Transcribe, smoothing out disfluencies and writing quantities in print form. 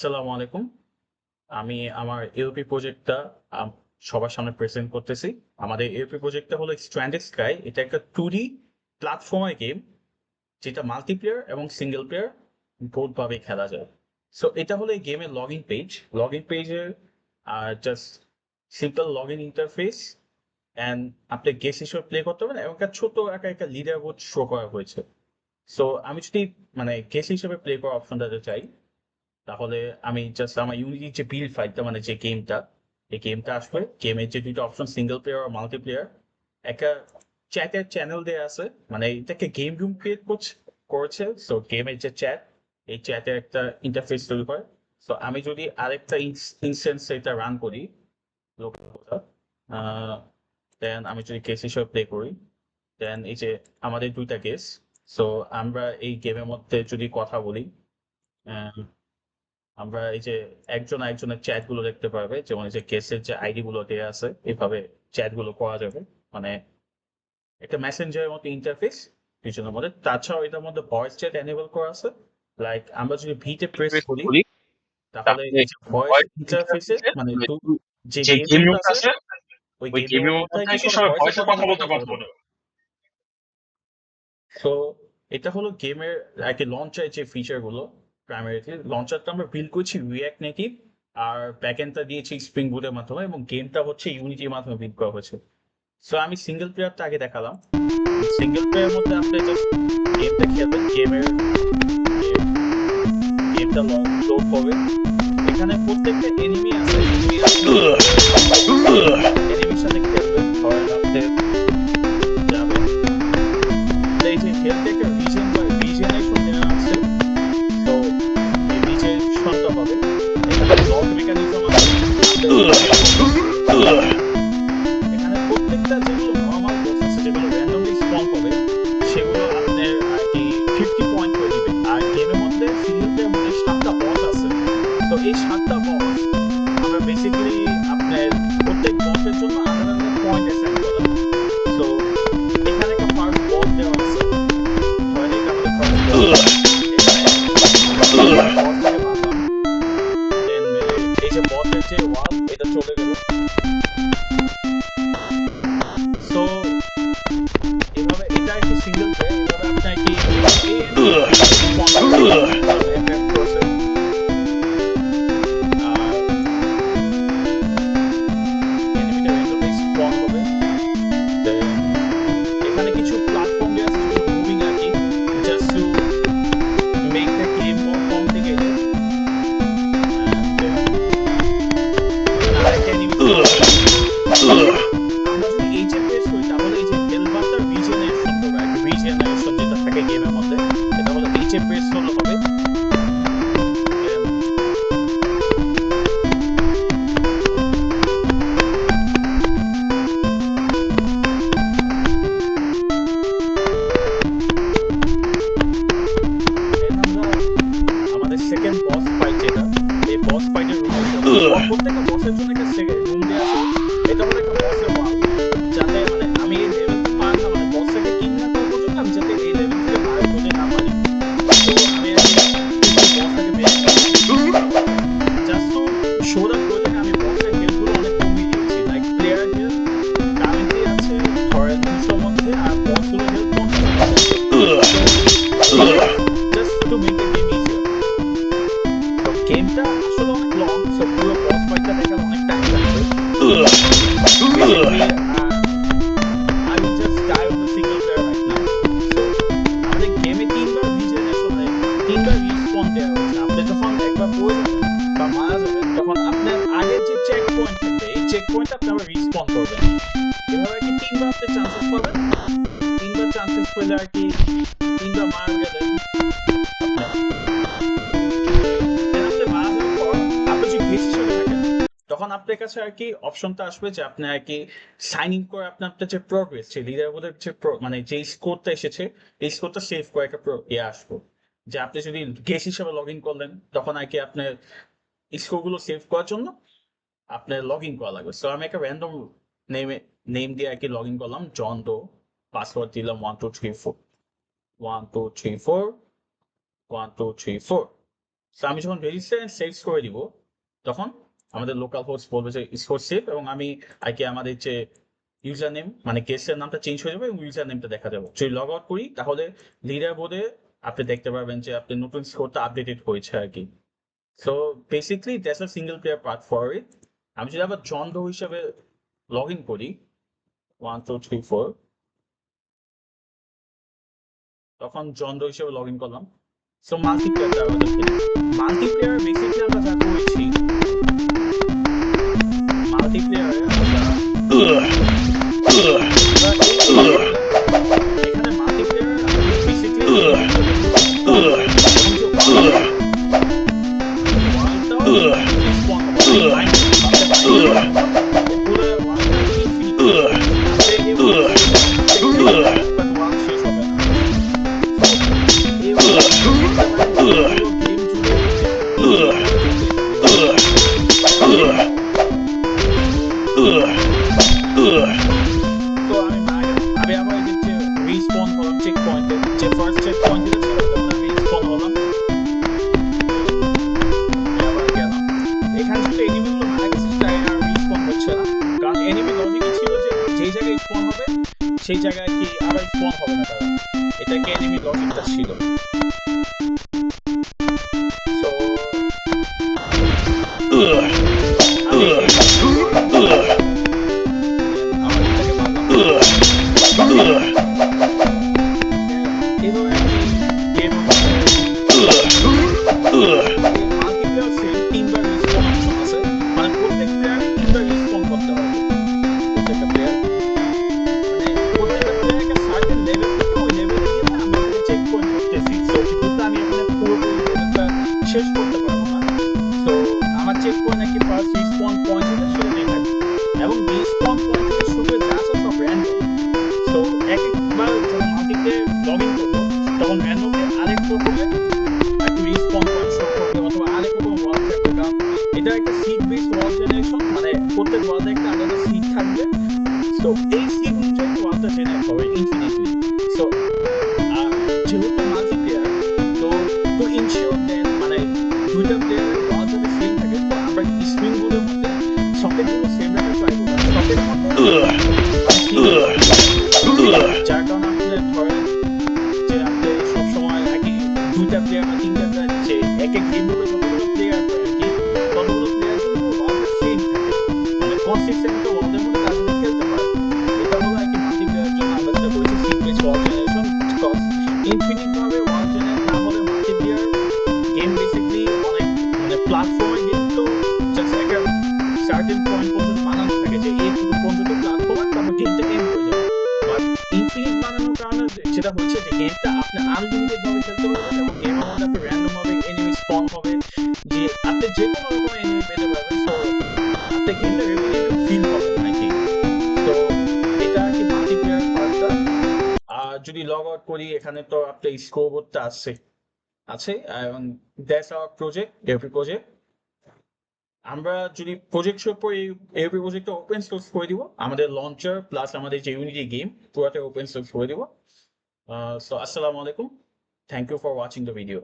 আসসালামু আলাইকুম। আমি আমার ইউপি প্রজেক্টটা সবার সামনে প্রেজেন্ট করতেছি। আমাদের ইউপি প্রজেক্টটা হলো স্ট্র্যান্ডেড স্কাই। এটা একটা 2D প্ল্যাটফর্মার গেম যেটা মাল্টিপ্লেয়ার এবং সিঙ্গেল প্লেয়ার বোথ ভাবে খেলা যায়। সো এটা হলো এই গেমের লগইন পেজ। লগইন পেজে just simple login interface and আপনি গেস্ট হিসেবে প্লে করতে পারেন এবং একটা ছোট একটা লিডার বোর্ড শো করা হয়েছে। সো আমি যদি গেস্ট হিসেবে প্লে করার অপশনটাতে চাই, তাহলে আমি জাস্ট আমার ইউনিটির যে বিল্ড ফাইলটা যে গেমটা, এই গেমটা আসবে। গেমের যে দুটো অপশন সিঙ্গেল প্লেয়ার আর মাল্টিপ্লেয়ার, একটা চ্যাটের চ্যানেল দেওয়া আছে, এটাকে গেম রুম ক্রিয়েট করেছে। সো গেমের যে চ্যাট, এই চ্যাটের একটা ইন্টারফেস তৈরি করে। সো আমি যদি আরেকটা ইনস্ট্যান্স এটা রান করি লোকালটা, দেন আমি যদি কেস হিসেবে প্লে করি, দেন এই যে আমাদের দুইটা কেস। সো আমরা এই গেমের মধ্যে যদি কথা বলি, আমরা এই যে একজন আরেকজনের চ্যাট গুলো দেখতে পারবে, যেমন এই যে কেসের যে আইডি গুলো দেওয়া আছে, এভাবে চ্যাট গুলো করা যাবে। মানে একটা মেসেঞ্জারের মতো ইন্টারফেস পিছনের মধ্যে। তাছাড়াও এটার মধ্যে ভয়েস চ্যাট এনেবল করা আছে। লাইক আমরা যদি ভিতে প্রেস প্রেস করি, করি তাহলে তাহলে এই যে ভয়েস ভয়েস ইন্টারফেসে ইন্টারফেসে যে যে গেম গেম রুমটা রুমটা আছে, আছে ওই ওই গেম গেম রুমের রুমের মধ্যে আর মধ্যে কি কি সবাই সবাই ভয়েসে ভয়েসে কথা কথা বলতে বলতে কথা কথা বলবে। বলে। সো এটা হলো গেমের আর কি লঞ্চার যে ফিচার গুলো। প্রাইমারিলি লঞ্চারটা আমরা বিল্ড করছি রিয়াক্ট নেটিভ, আর ব্যাকএন্ডটা দিয়েছি স্প্রিং বুটের মাধ্যমে, এবং গেমটা হচ্ছে ইউনিটির মাধ্যমে বিল্ড করা হয়েছে। সো আমি সিঙ্গেল প্লেয়ারটা আগে দেখালাম। সিঙ্গেল প্লেয়ারের মধ্যে আপনি জাস্ট গেমটা খেলবেন। গেমটা লোড হবে। এখানে প্রত্যেকটা এনিমি আছে, এনিমির আপনি এনিমির সাথে খেলবেন। ধরেন আপনি যাবেন, এই যে হেলথ একটা রিজেন বা রিজেনারেশন দেওয়া আছে। তো এই রিজেনারেশনটা হবে। এখানে ব্লক মেকানিজম আছে, আপনি রিজেন করবেন। এখানে প্রত্যেকটা যেগুলো নর্মাল বস আছে, যেগুলো র্যান্ডমলি স্পন হবে, সেগুলো আপনার আর কি 50 পয়েন্ট করে দিবে। আর গেমের মধ্যে সিঙ্গেল প্লেয়ার মধ্যে 7টা বস আছে। তো এই 7টা বস আমরা বেসিক্যালি আপনার প্রত্যেক বসের জন্য আলাদা আলাদা পয়েন্ট অ্যাসাইন করা। সো এখানে একটা ফার্স্ট বস দেওয়া আছে। ধরেন এটা আমাদের ফার্স্ট বস। এখানে আমি বসটাকে মারলাম, দেন মেরে এই যে বসের যে ওয়াল, এটা চলে গেল। সো এভাবে এটা একটি সিঙ্গেল প্লেয়ার। এভাবে আপনি কি এই এনিমি র্যান্ডমলি স্পন করবে একটা প্রসেস। আর এনিমিটা র্যান্ডমলি স্পন হবে। দেন এখানে কিছু প্ল্যাটফর্ম দেওয়া আছে, কিছু মুভিং আর কি, just to make the game more complicated. And then এখানে আরেকটা এনিমি স্পন হবে। আমরা যদি এইচে প্রেস করি, তাহলে এই যে হেলবারটা রিজেনারেশন করবে আর কি। রিজেনারেশন যেটা থাকে গেমের মধ্যে, এটা হলো এইচে প্রেস হলে হবে। দেন দেন আমরা আমাদের সেকেন্ড বস ফাইট যেটা, এই বস ফাইটের রুমে যাব। প্রত্যেকটা বসের জন্য একটা রুম দেওয়া আছে। এটা হলো একটা বসের ওয়াল, যাতে আমি এই লেভেলটা পার না, বসটাকে কিল না করা পর্যন্ত আমি যাতে এই লেভেল থেকে বাইরে হতে না পারি। তো আমি আর কি কিছু বসটাকে মেরে ফেললাম, just to show the project. আমি বসের হেলথ গুলো অনেক কমিয়ে দিয়েছি। লাইক প্লেয়ার হেলথ কারেন্টলি আছে ধরেন 200 মধ্যে, আর বস গুলো হেলথ 50 মধ্যে আছে। So just to make the game easier. তো গেমটা আসলে অনেক লং। সো পুরো বস ফাইটটা দেখার অনেক টাইম লাগবে। Basically I will just die on the single player right now. So আমাদের গেমে তিনবার রিস্পন দেওয়া হয়েছে। আপনি যখন একবার পড়ে যাবেন বা মারা যাবেন, তখন আপনার আগের যে চেক পয়েন্ট থাকবে, এই চেক পয়েন্ট আপনি আবার রিস্পন করবেন। এভাবে আর কি তিনবার আপনি চান্সেস পাবেন। তিনবার চান্সেস পেলে আর কি তিনবার মারা গেলেন আপনি, দেন আপনি মারা যাওয়ার পর আপনি যদি গেস হিসেবে থাকেন, তখন আপনার কাছে আর কি অপশনটা আসবে যে আপনি আর কি সাইন ইন করে আপনার আপনার যে প্রোগ্রেস, যে লিডার বোর্ডের যে যে স্কোরটা এসেছে, এই স্কোরটা সেভ করে একটা আসবো। যে আপনি যদি গেস হিসেবে লগ ইন করলেন, তখন আর কি আপনার স্কোর গুলো সেভ করার জন্য আপনার লগ ইন করা লাগবে। সো আমি একটা র্যান্ডম নেমে নেম দিয়ে আর কি লগ ইন করলাম, জন ডো। পাসওয়ার্ড দিলাম 1 2 3 4, 1 2 3 4, 1 2 3 4। সো আমি যখন রেজিস্টার এন্ড সেভ করে দিব তখন আমাদের লোকাল হোস্ট বলবে যে স্কোর সেভ, এবং আমি আইকে আমাদের যে ইউজার নেম মানে গেস্টের নামটা চেঞ্জ হয়ে যাবে এবং ইউজার নেমটা দেখা যাবে। যদি লগ আউট করি তাহলে লিডার বোর্ডে আপনি দেখতে পারবেন যে আপনার নতুন স্কোরটা আপডেটেড হয়েছে আর কি। So basically that's a single player part for it. আমি যদি আবার জন ডো হিসাবে লগ ইন করি 1 2 3 4, তখন জন ডো হিসাবে লগ ইন করলাম। সো মাল্টিপ্লেয়ারটা আমাদের খেলি। মাল্টিপ্লেয়ার বেসিকলি আমরা যা করেছি, মাল্টিপ্লেয়ারে এখানে মাল্টিপ্লেয়ার বেসিকলি আমি আবার যে রিস্পন হলাম চেক পয়েন্টে, যে ফার্স্ট চেক পয়েন্ট যেটা ছিল ওটা আমরা রিস্পন হলাম, আবার গেলাম। এখানে কিন্তু এনিমিগুলো মারা গেছে তাই আর রিস্পন হচ্ছে না, কারণ এনিমি লজিকই ছিল যে যেই জায়গায় স্পন হবে সেই জায়গায় কি আবার স্পন হবে না তারা, এটা কি এনিমি লজিকটা ছিল। সো শেষ করতে পারবো না। তো আমার চেক করে নাকি ফার্স্ট রিস্পন পয়েন্ট যেটা সেটা নেই থাকে, এবং রিস্পন পয়েন্ট থেকে শুরু যা আছে সব র্যান্ডম। তো এক একবার যখন মাল্টিতে লগ ইন করবো তখন র্যান্ডমলি আরেক রকমের একটা রিস্পন পয়েন্ট শো করবে অথবা আরেক রকম ওয়াল থাকবে, কারণ এটা একটা সিট বেস ওয়াল জেনারেশন, মানে প্রত্যেক ওয়ালে একটা আলাদা সিট থাকবে। তো এই সিট অনুযায়ী ওয়ালটা জেনারেট হবে ইনফিনিটলি। সো যেহেতু মাল্টিপ্লেয়ার, তো টু ইনশিওর দেন মানে দুইটা প্লেয়ারের ওয়াল যদি সেম থাকে, তো আমরা স্ক্রিনগুলোর মধ্যে সকেটগুলো সেম রাখার ট্রাই করবো। সকেটের মধ্যে যার কারণে আপনাদের ধরেন যে আপনি সবসময় একই দুইটা প্লেয়ার বা তিনটা প্লেয়ার যে এক এক গেম গুলো যতগুলো প্লেয়ার আর কি, ততগুলো প্লেয়ার জন্য ওয়ালটা সেম থাকে, মানে কনসিস্টেন্ট ওয়ালদের মধ্যে তার সাথে খেলতে পারে। এটা হলো আর কি মাল্টিপ্লেয়ারের জন্য আমরা যেটা বলছি seed base wall generation. Because infinite ভাবে ওয়াল জেনারেট না হলে মাল্টিপ্লেয়ার গেম বেসিকলি অনেক মানে প্ল্যাটফর্মের গেম তো জাস্ট একটা সার্টেন পয়েন্ট পর্যন্ত বানানো থাকে যে এই পর্যন্ত প্ল্যাটফর্ম তারপর গেমটা এন্ড হয়ে যাবে। বাট ইনফিনিট বানানোর কারণে যেটা হচ্ছে যে গেমটা আপনি আনলিমিটেড ভাবে খেলতে পারবেন এবং গেমের মধ্যে আপনি র্যান্ডম ভাবে এনিমি স্পন হবে, যে আপনি যে কোনো রকম এনিমি পেতে পারবেন। সো আপনি গেমটা রেগুলারলি ফিল করবেন আর কি। তো এটা আর কি মাল্টিপ্লেয়ার পার্টটা। আর যদি লগ আউট করি এখানে তো আপনার স্কোরবোর্ডটা আছে এবং that's our project every project. আমরা যদি প্রজেক্ট শুরু করি এভরি প্রজেক্টটা ওপেন সোর্স করে দিব, আমাদের লঞ্চার প্লাস আমাদের যে ইউনিটি গেম পুরোটা ওপেন সোর্স করে দিব। সো আসসালামু আলাইকুম, thank you for watching the video.